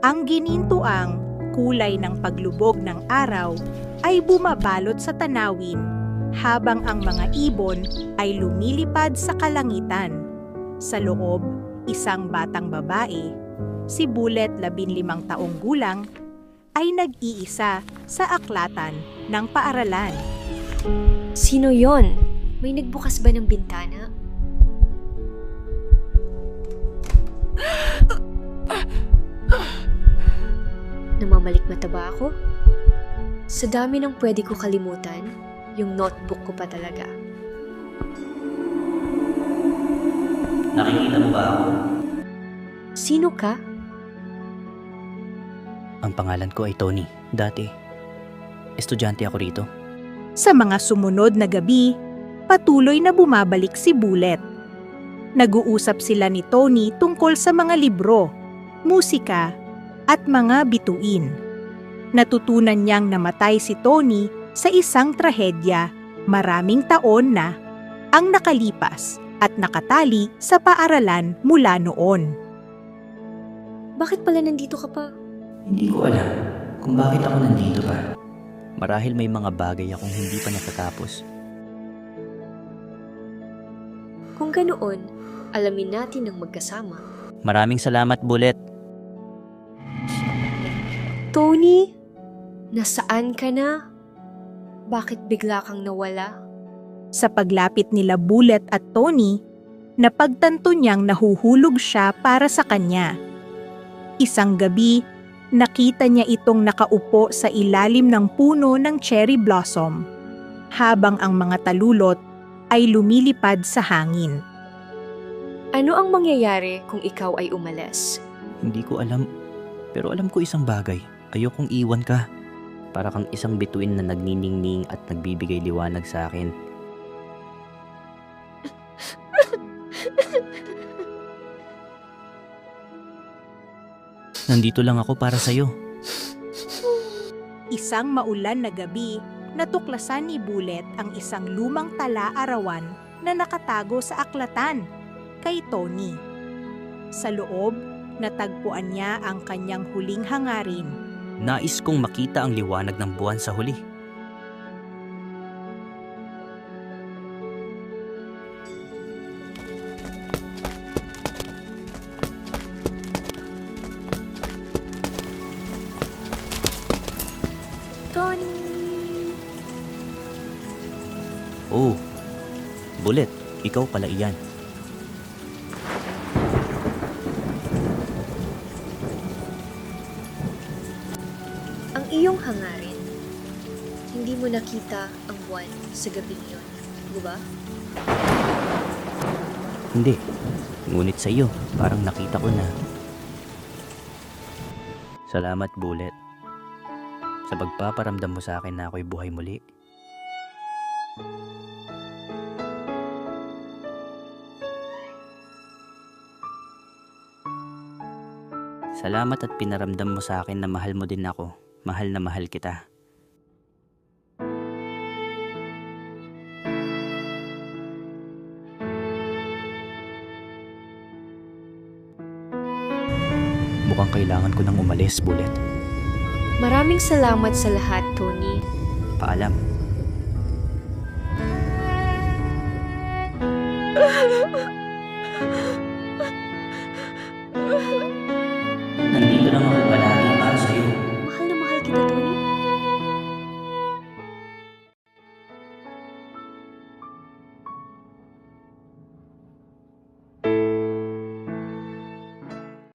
Ang ginintuang kulay ng paglubog ng araw ay bumabalot sa tanawin habang ang mga ibon ay lumilipad sa kalangitan. Sa loob, isang batang babae, si Bullet 15 taong gulang, ay nag-iisa sa aklatan ng paaralan. Sino yon? May nagbukas ba ng bintana? Namamalikmata ba ako? Sa dami ng pwede ko kalimutan, yung notebook ko pa talaga. Nakikita mo ba ako? Sino ka? Ang pangalan ko ay Tony. Dati, estudyante ako rito. Sa mga sumunod na gabi, patuloy na bumabalik si Bullet. Nag-uusap sila ni Tony tungkol sa mga libro, musika, at mga bituin. Natutunan niyang namatay si Tony sa isang trahedya maraming taon na ang nakalipas at nakatali sa paaralan mula noon. Bakit pala nandito ka pa? Hindi ko alam kung bakit ako nandito pa. Marahil may mga bagay akong hindi pa natatapos. Kung ganoon, alamin natin ng magkasama. Maraming salamat, Bullet. Tony, nasaan ka na? Bakit bigla kang nawala? Sa paglapit nila Bullet at Tony, napagtanto niyang nahuhulog siya para sa kanya. Isang gabi, nakita niya itong nakaupo sa ilalim ng puno ng cherry blossom, habang ang mga talulot ay lumilipad sa hangin. Ano ang mangyayari kung ikaw ay umalis? Hindi ko alam, pero alam ko isang bagay. Ayokong iwan ka. Para kang isang bituin na nagniningning at nagbibigay liwanag sa akin. Nandito lang ako para sa'yo. Isang maulan na gabi, natuklasan ni Bullet ang isang lumang tala-arawan na nakatago sa aklatan kay Tony. Sa loob, natagpuan niya ang kanyang huling hangarin. Nais kong makita ang liwanag ng buwan sa huli. Tony! Oh, Bullet, ikaw pala iyan. Ang iyong hangarin, hindi mo nakita ang buwan sa gabing iyon, di ba? Hindi, ngunit sa iyo, parang nakita ko na. Salamat, Bullet. Sa pagpaparamdam mo sa akin na ako'y buhay muli. Salamat at pinaramdam mo sa akin na mahal mo din ako. Mahal na mahal kita. Mukhang kailangan ko nang umalis, Bullet. Maraming salamat sa lahat, Tony. Paalam.